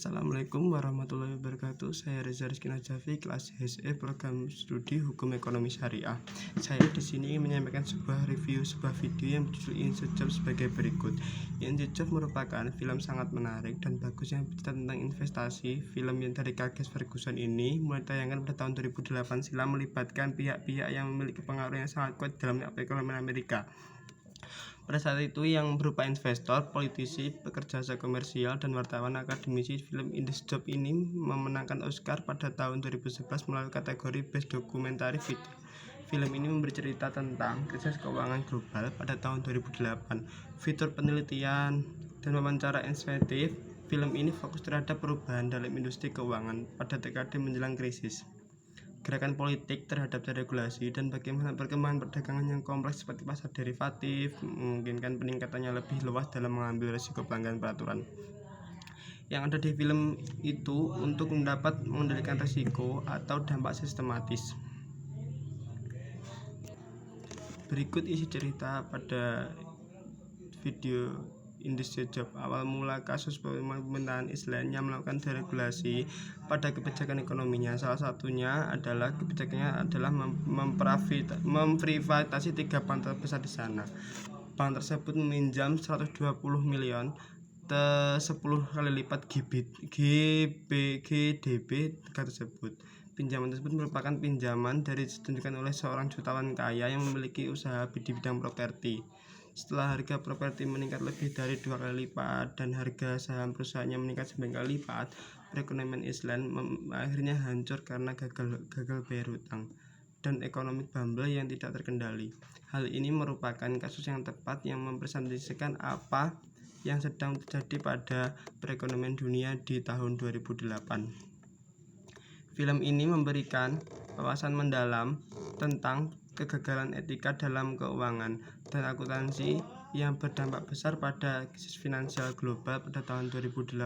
Assalamualaikum warahmatullahi wabarakatuh. Saya Reza Rizky Najafi, kelas HSE Program Studi Hukum Ekonomi Syariah. Saya di sini ingin menyampaikan sebuah review sebuah video yang berjudul Inside Job sebagai berikut. Inside Job merupakan film sangat menarik dan bagus yang bercerita tentang investasi. Film yang dari Kages Ferguson ini mulai ditayangkan pada tahun 2008 silam, melibatkan pihak-pihak yang memiliki pengaruh yang sangat kuat dalam perekonomian Amerika. Pada saat itu yang berupa investor, politisi, pekerja jasa komersial, dan wartawan akademisi. Film Inside Job ini memenangkan Oscar pada tahun 2011 melalui kategori Best Documentary Video. Film ini memberi cerita tentang krisis keuangan global pada tahun 2008, fitur penelitian dan wawancara insentif. Film ini fokus terhadap perubahan dalam industri keuangan pada dekade menjelang krisis, gerakan politik terhadap deregulasi, dan bagaimana perkembangan perdagangan yang kompleks seperti pasar derivatif memungkinkan peningkatannya lebih luas dalam mengambil risiko pelanggaran peraturan yang ada di film itu untuk mendapat mengendalikan risiko atau dampak sistematis. Berikut isi cerita pada video Inside Job. Awal mula kasus pemerintahan Israel yang melakukan deregulasi pada kebijakan ekonominya. Salah satunya adalah kebijakannya adalah memprivatisasi 3 bank terbesar di sana. Bank tersebut meminjam 120 miliar 10 kali lipat GDP negara tersebut. Pinjaman tersebut merupakan pinjaman dari ditunjukkan oleh seorang jutawan kaya yang memiliki usaha di bidang properti. Setelah harga properti meningkat lebih dari 2 kali lipat dan harga saham perusahaannya meningkat 9 kali lipat, perekonomian Islam akhirnya hancur karena gagal bayar hutang dan ekonomi bubble yang tidak terkendali. Hal ini merupakan kasus yang tepat yang mempresentasikan apa yang sedang terjadi pada perekonomian dunia di tahun 2008. Film ini memberikan wawasan mendalam tentang kegagalan etika dalam keuangan dan akuntansi yang berdampak besar pada krisis finansial global pada tahun 2008.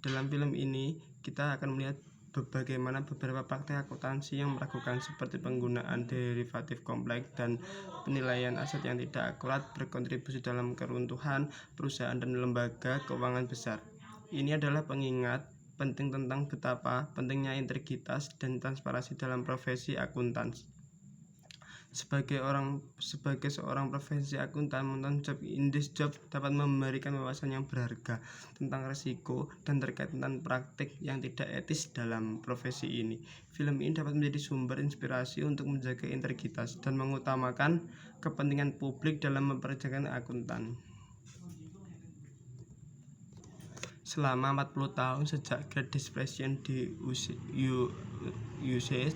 Dalam film ini kita akan melihat bagaimana beberapa praktek akuntansi yang meragukan seperti penggunaan derivatif kompleks dan penilaian aset yang tidak akurat berkontribusi dalam keruntuhan perusahaan dan lembaga keuangan besar. Ini adalah pengingat penting tentang betapa pentingnya integritas dan transparansi dalam profesi akuntan. Sebagai seorang profesi akuntan, menonton Job Inside Job dapat memberikan wawasan yang berharga tentang risiko dan terkait tentang praktik yang tidak etis dalam profesi ini. Film ini dapat menjadi sumber inspirasi untuk menjaga integritas dan mengutamakan kepentingan publik dalam memperkerjakan akuntan. Selama 40 tahun sejak Great Depression di USA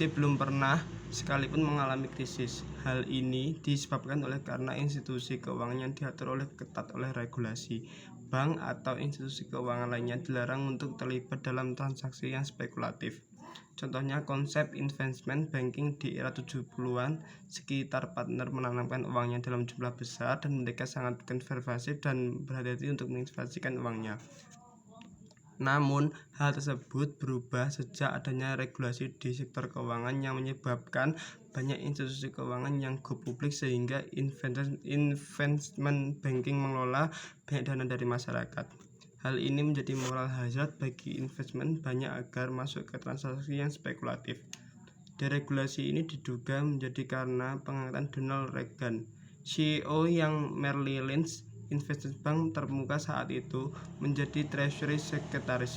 belum pernah sekalipun mengalami krisis. Hal ini disebabkan karena institusi keuangan yang diatur ketat oleh regulasi. Bank atau institusi keuangan lainnya dilarang untuk terlibat dalam transaksi yang spekulatif. Contohnya konsep investment banking di era 70-an, sekitar partner menanamkan uangnya dalam jumlah besar dan mereka sangat konservatif dan berhati-hati untuk menginvestasikan uangnya. Namun, hal tersebut berubah sejak adanya regulasi di sektor keuangan yang menyebabkan banyak institusi keuangan yang go publik sehingga investment banking mengelola banyak dana dari masyarakat. Hal ini menjadi moral hazard bagi investment banyak agar masuk ke transaksi yang spekulatif. Deregulasi ini diduga menjadi karena pengangkatan Donald Reagan, CEO yang Merrill Lynch Investment Bank terkemuka saat itu, menjadi Treasury Secretary.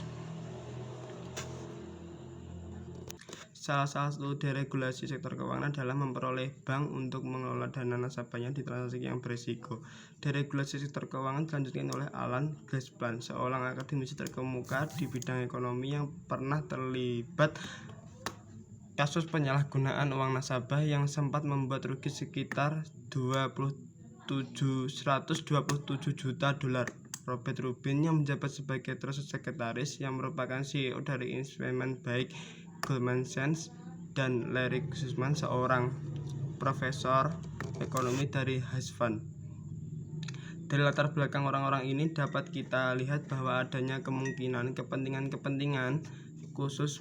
Salah satu deregulasi sektor keuangan adalah memperoleh bank untuk mengelola dana nasabahnya di transaksi yang berisiko. Deregulasi sektor keuangan dilanjutkan oleh Alan Greenspan, seorang akademisi terkemuka di bidang ekonomi yang pernah terlibat kasus penyalahgunaan uang nasabah yang sempat membuat rugi sekitar 127 juta dolar. Robert Rubin yang menjabat sebagai Treasury Sekretaris yang merupakan CEO dari investment bank Goldman Sachs, dan Larry Sussman, seorang profesor ekonomi dari hedge fund. Dari latar belakang orang-orang ini dapat kita lihat bahwa adanya kemungkinan kepentingan khusus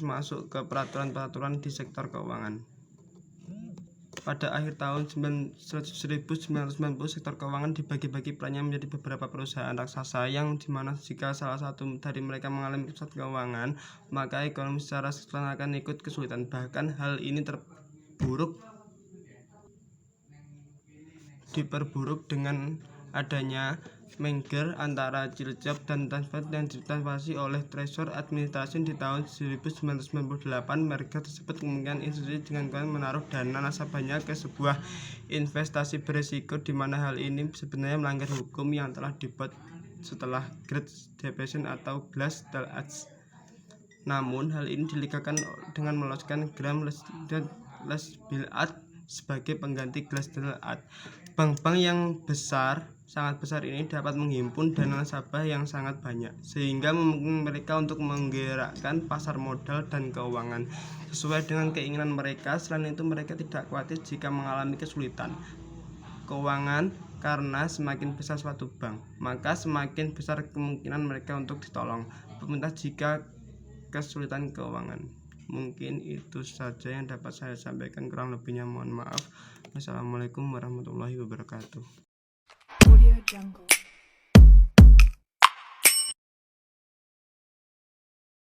masuk ke peraturan-peraturan di sektor keuangan. Pada akhir tahun 1990, sektor keuangan dibagi-bagi perannya menjadi beberapa perusahaan raksasa, yang dimana jika salah satu dari mereka mengalami kesulitan keuangan, maka ekonomi secara keseluruhan akan ikut kesulitan. Bahkan hal ini diperburuk dengan adanya merger antara Cilacap dan Transpac yang ditransformasi oleh Treasure Administration di tahun 1998. Merger tersebut kemungkinan institusi dengan menaruh dana nasabahnya ke sebuah investasi berisiko, di mana hal ini sebenarnya melanggar hukum yang telah dibuat setelah Great Depression atau Glass Steagall Act. Namun hal ini dilegalkan dengan meloloskan Glass-Steagall Act sebagai pengganti Glass Steagall Act. Bank-bank yang sangat besar ini dapat menghimpun dana nasabah yang sangat banyak, sehingga memungkinkan mereka untuk menggerakkan pasar modal dan keuangan sesuai dengan keinginan mereka. Selain itu, mereka tidak khawatir jika mengalami kesulitan keuangan, karena semakin besar suatu bank, maka semakin besar kemungkinan mereka untuk ditolong pemerintah jika kesulitan keuangan. Mungkin itu saja yang dapat saya sampaikan, kurang lebihnya mohon maaf. Wassalamualaikum warahmatullahi wabarakatuh. Audio Jungle.